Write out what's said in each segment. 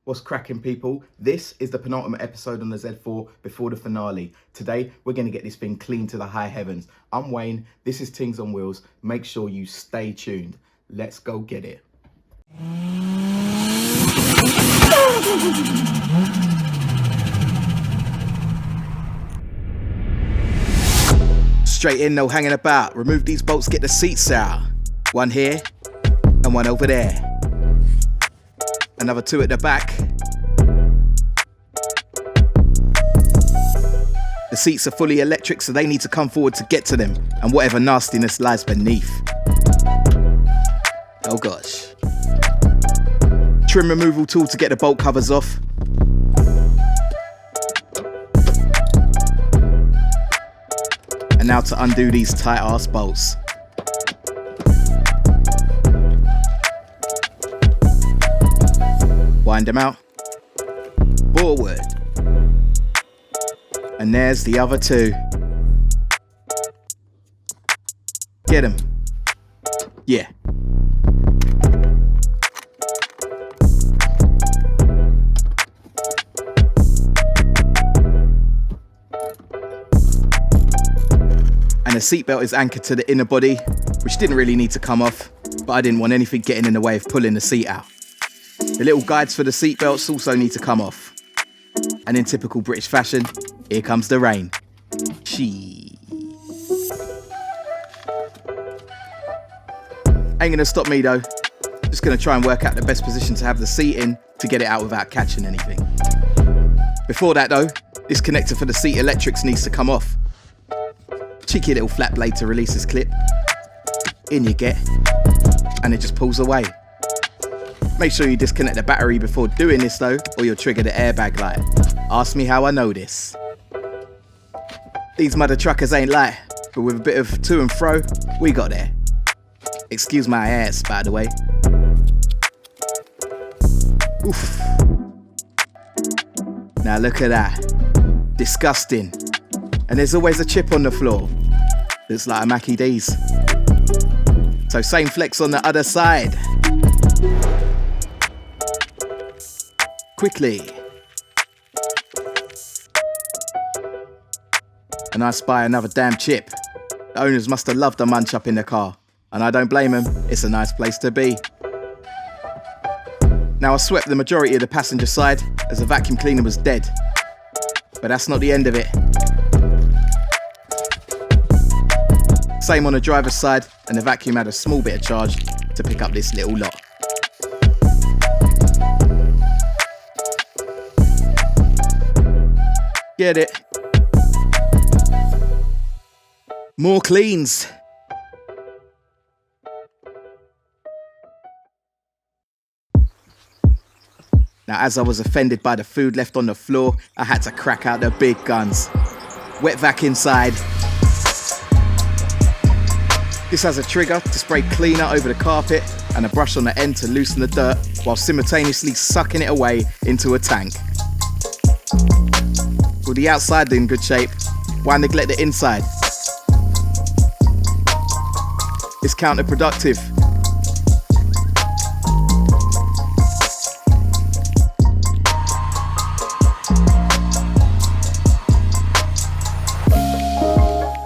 What's cracking, people? This is the penultimate episode on the Z4 before the finale. Today, we're going to get this thing clean to the high heavens. I'm Wayne, this is Things on Wheels. Make sure you stay tuned. Let's go get it. Straight in, no hanging about. Remove these bolts, get the seats out. One here and one over there. Another two at the back. The seats are fully electric, so they need to come forward to get to them, and whatever nastiness lies beneath. Oh gosh. Trim removal tool to get the bolt covers off. And now to undo these tight ass bolts. Wind them out. Forward. And there's the other two. Get them. Yeah. And the seatbelt is anchored to the inner body, which didn't really need to come off, but I didn't want anything getting in the way of pulling the seat out. The little guides for the seatbelts also need to come off. And in typical British fashion, here comes the rain. Ain't gonna stop me though. Just gonna try and work out the best position to have the seat in to get it out without catching anything. Before that though, this connector for the seat electrics needs to come off. Cheeky little flat blade to release this clip. In you get, and it just pulls away. Make sure you disconnect the battery before doing this though, or you'll trigger the airbag light. Ask me how I know this. These mother truckers ain't light, but with a bit of to and fro, we got there. Excuse my ass, by the way. Oof. Now look at that. Disgusting. And there's always a chip on the floor. Looks like a Mackie D's. So same flex on the other side. Quickly. And I spy another damn chip. The owners must have loved the munch up in the car. And I don't blame them, it's a nice place to be. Now I swept the majority of the passenger side as the vacuum cleaner was dead. But that's not the end of it. Same on the driver's side, and the vacuum had a small bit of charge to pick up this little lot. Get it? More cleans. Now, as I was offended by the food left on the floor, I had to crack out the big guns. Wet vac inside. This has a trigger to spray cleaner over the carpet and a brush on the end to loosen the dirt while simultaneously sucking it away into a tank. With the outside in good shape, why neglect the inside? It's counterproductive.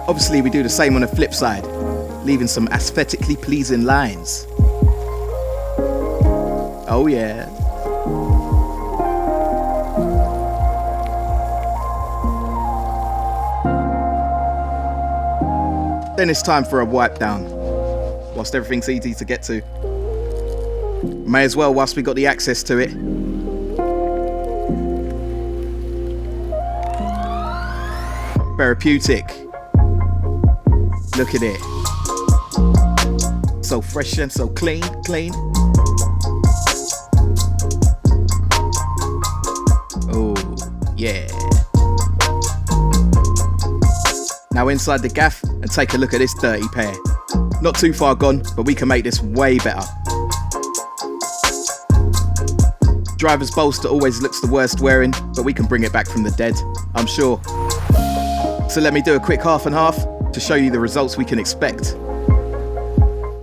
Obviously, we do the same on the flip side, leaving some aesthetically pleasing lines. Oh yeah. Then it's time for a wipe down, whilst everything's easy to get to. May as well whilst we got the access to it. Therapeutic. Look at it. So fresh and so clean. Oh, yeah. Now inside the gaff and take a look at this dirty pair. Not too far gone, but we can make this way better. Driver's bolster always looks the worst wearing, but we can bring it back from the dead, I'm sure. So let me do a quick half and half to show you the results we can expect.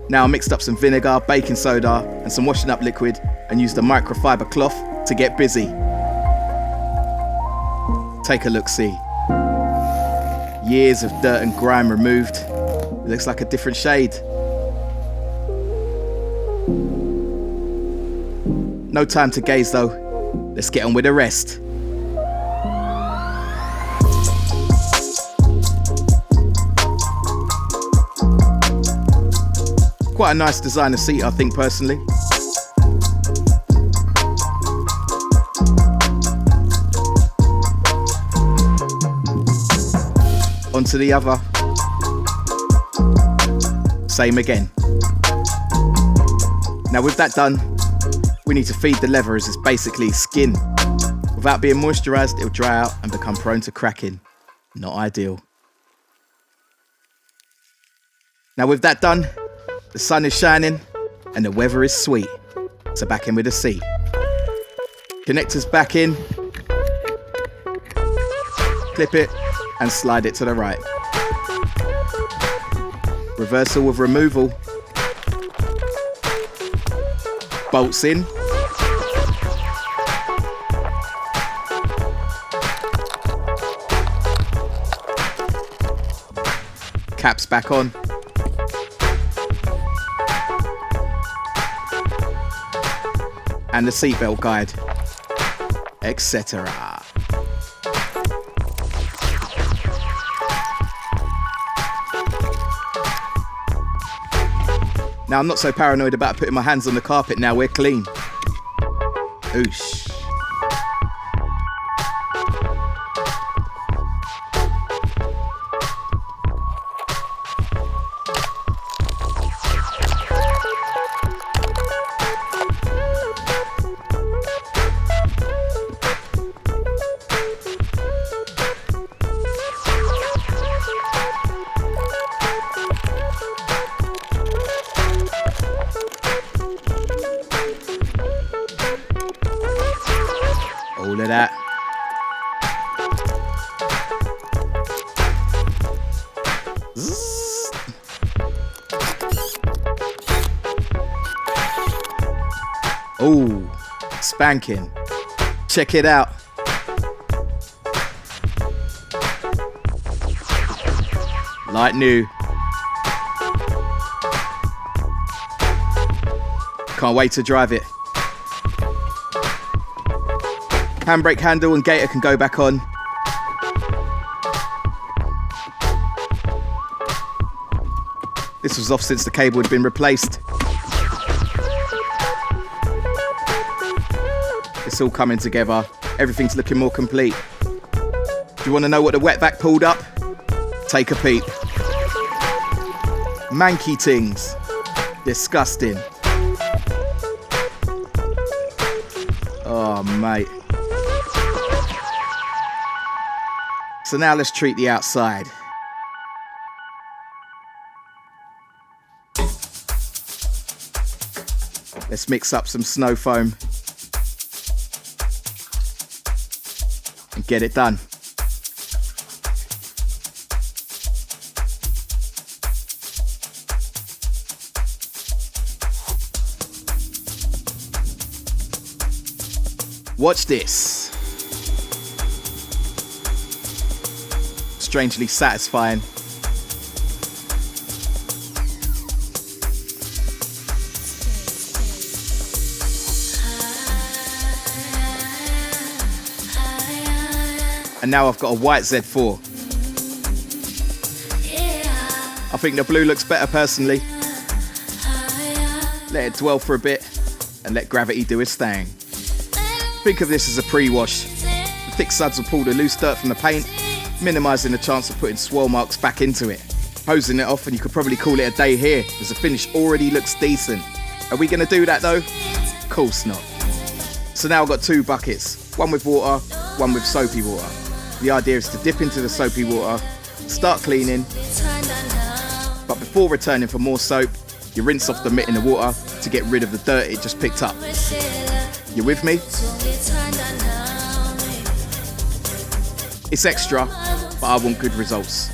Now I mixed up some vinegar, baking soda and some washing up liquid and used a microfiber cloth to get busy. Take a look-see. Years of dirt and grime removed. It looks like a different shade. No time to gaze though. Let's get on with the rest. Quite a nice designer seat, I think, personally. Onto the other. Same again. Now with that done, we need to feed the leather as it's basically skin. Without being moisturised, it'll dry out and become prone to cracking. Not ideal. Now with that done, the sun is shining and the weather is sweet. So back in with the seat. Connectors back in. Clip it and slide it to the right. Reversal with removal. Bolts in. Caps back on. And the seatbelt guide, etc. Now I'm not so paranoid about putting my hands on the carpet now we're clean. Oosh. All of that. Zzz. Oh, spanking. Check it out. Like new. Can't wait to drive it. Handbrake handle and gator can go back on. This was off since the cable had been replaced. It's all coming together. Everything's looking more complete. Do you want to know what the wetback pulled up? Take a peep. Manky tings. Disgusting. Oh, mate. So now let's treat the outside. Let's mix up some snow foam and get it done. Watch this. Strangely satisfying. And now I've got a white Z4. I think the blue looks better personally. Let it dwell for a bit and let gravity do its thing. Think of this as a pre-wash. The thick suds will pull the loose dirt from the paint, minimising the chance of putting swirl marks back into it. Hosing it off and you could probably call it a day here, as the finish already looks decent. Are we going to do that though? Course not. So now I've got two buckets, one with water, one with soapy water. The idea is to dip into the soapy water, start cleaning, but before returning for more soap, you rinse off the mitt in the water to get rid of the dirt it just picked up. You with me? It's extra, but I want good results.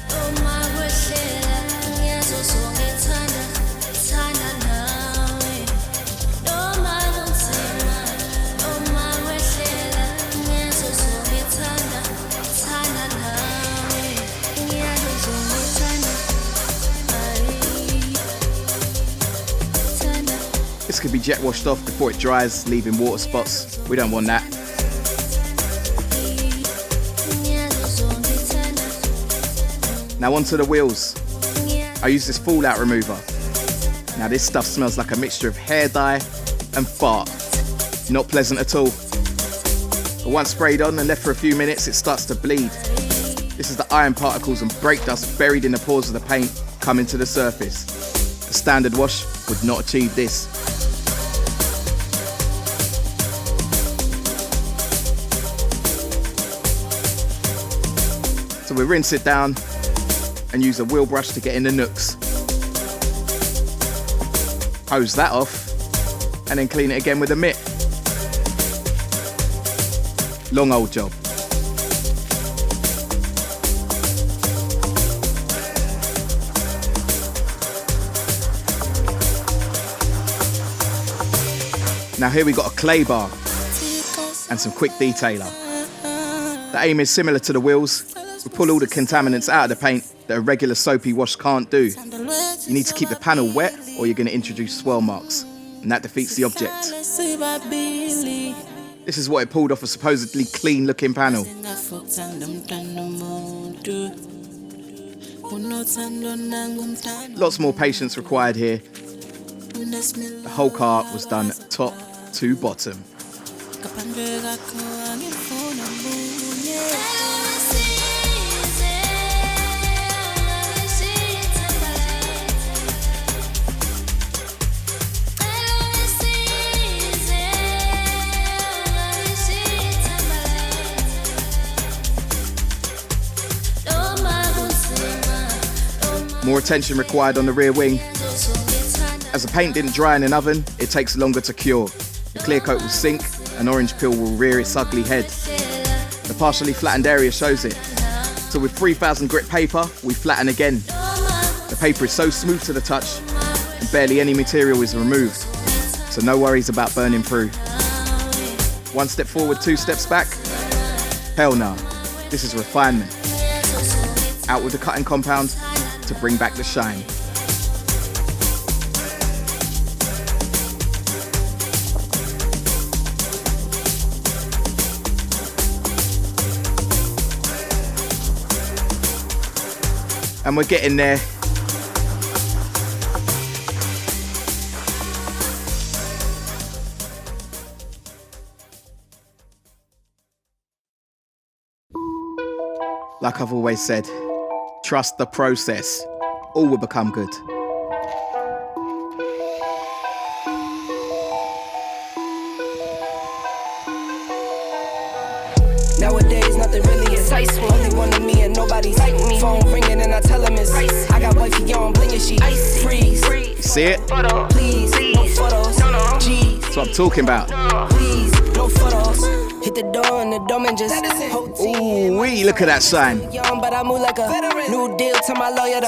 could be jet washed off before it dries, leaving water spots. We don't want that. Now onto the wheels. I use this fallout remover. Now this stuff smells like a mixture of hair dye and fart. Not pleasant at all. But once sprayed on and left for a few minutes, it starts to bleed. This is the iron particles and brake dust buried in the pores of the paint coming to the surface. A standard wash would not achieve this. So we rinse it down and use a wheel brush to get in the nooks. Hose that off and then clean it again with a mitt. Long old job. Now here we got a clay bar and some quick detailer. The aim is similar to the wheels. We pull all the contaminants out of the paint that a regular soapy wash can't do. You need to keep the panel wet or you're going to introduce swirl marks, and that defeats the object. This is what it pulled off a supposedly clean looking panel. Lots more patience required here. The whole car was done top to bottom. More attention required on the rear wing. As the paint didn't dry in an oven, it takes longer to cure. The clear coat will sink, an orange peel will rear its ugly head. The partially flattened area shows it. So with 3000 grit paper, we flatten again. The paper is so smooth to the touch, and barely any material is removed. So no worries about burning through. One step forward, 2 steps back? Hell no, this is refinement. Out with the cutting compound to bring back the shine. And we're getting there. Like I've always said, trust the process. All will become good. Nowadays, nothing really is ice. Only one of me and nobody's like me. Phone ringing and I tell him it's ice. I got wifey on bling and she ice. Freeze. You see it? Photo. Please, no photos. No. Jeez. That's what I'm talking about. Please, no photos. Hit the door and the domain just. Ooh, wee, look at that sign. Young, but I move like a new deal to my lawyer.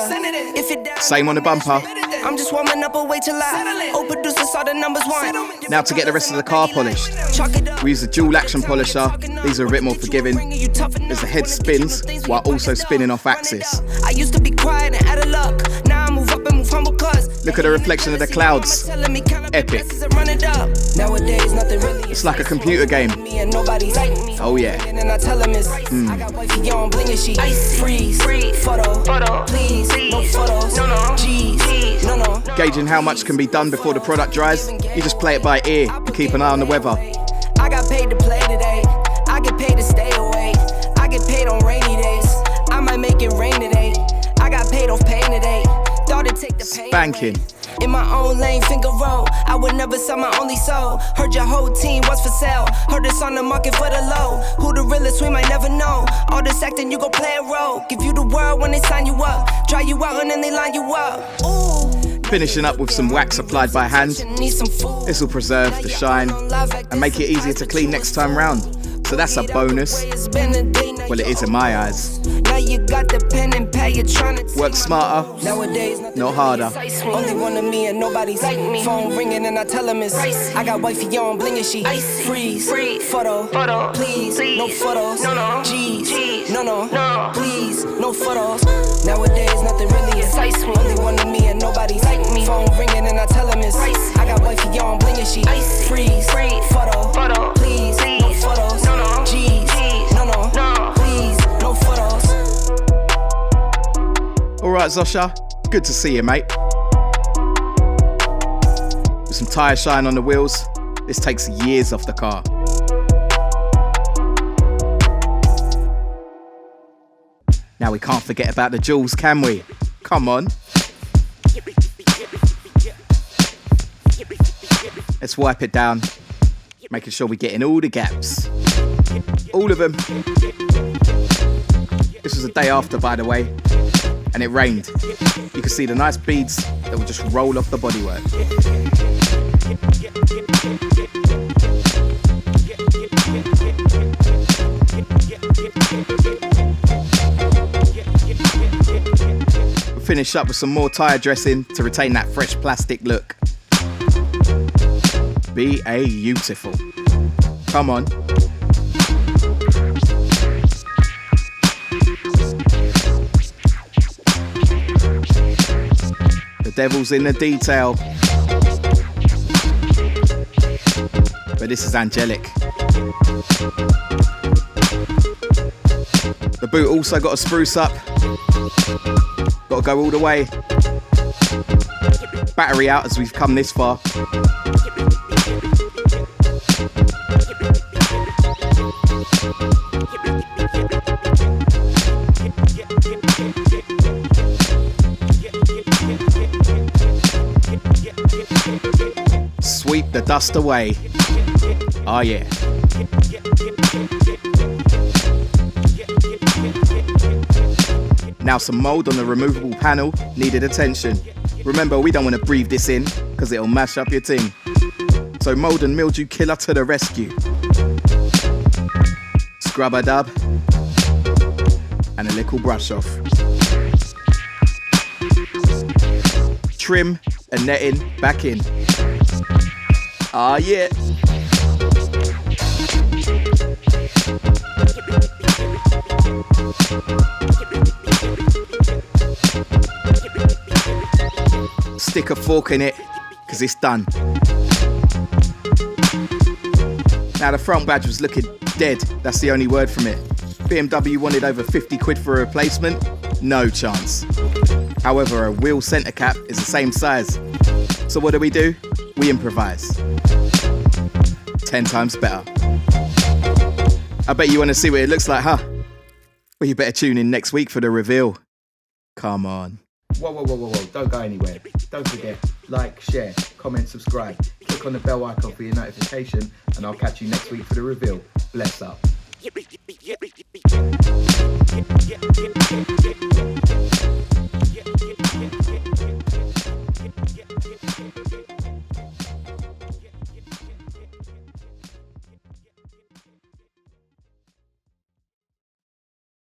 If it down, Same on the bumper. I'm just warming up, wait till I. Oh, producer saw the numbers one. Now to get the rest of the car polished. We use a dual action polisher. These are a bit more forgiving. As the head spins while also spinning off axis. I used to be quiet and out of luck. Now I move up and move humble cause. Look at the reflection of the clouds. Epic. Nowadays, nothing really. It's like a computer game. Oh yeah. I got wifey on bling and she freeze. Photo. Please. No photos. No. Jeez. No. Gauging how much can be done before the product dries, you just play it by ear and keep an eye on the weather. I got paid to play today. I get paid to stay away. I get paid on rainy days. I might make it rain today. I got paid off pain today. Thought it'd take the pain Spanking. in my own lane, finger roll. I would never sell my only soul. Heard your whole team was for sale. Heard it's on the market for the low. Who the realest, we might never know. All this acting, you gon' play a role. Give you the world when they sign you up. Try you out and then they line you up. Ooh. Finishing up with some wax applied by hand. This will preserve the shine and make it easier to clean next time round. So that's a bonus. Well, it is in my eyes. Work smarter, not harder. Only one of me and nobody's like me. Phone ringing and I tell him it's ice. I got wifey on bling and she freeze. Photo. Please. No photos. No. Jeez. No. Please. No photos. Nowadays nothing really is ice. Only one of me and nobody's like me. Phone ringing and I tell him it's ice. I got wifey on blingin' she icy. Freeze, photo, please, no photos. No, G's, no, please, no photos. Alright, Zosha, good to see you, mate. With some tyre shine on the wheels, this takes years off the car. Now we can't forget about the jewels, can we? Come on. Let's wipe it down, making sure we get in all the gaps. All of them. This was the day after, by the way, and it rained. You can see the nice beads that will just roll off the bodywork. We'll finish up with some more tyre dressing to retain that fresh plastic look. Beautiful. Come on. The devil's in the detail. But this is angelic. The boot also got a spruce up. Got to go all the way. Battery out as we've come this far. Sweep the dust away. Oh yeah. Now some mould on the removable panel needed attention. Remember, we don't want to breathe this in because it'll mash up your ting. So mould and mildew killer to the rescue. Scrub a dub and a little brush off. Trim and netting back in. Ah yeah. Stick a fork in it, because it's done. Now the front badge was looking dead, that's the only word from it. BMW wanted over 50 quid for a replacement, no chance. However, a wheel centre cap is the same size. So what do? We improvise. 10 times better. I bet you want to see what it looks like, huh? Well, you better tune in next week for the reveal. Come on. Whoa, don't go anywhere. Don't forget, like, share, comment, subscribe. Click on the bell icon for your notification, and I'll catch you next week for the reveal. Bless up.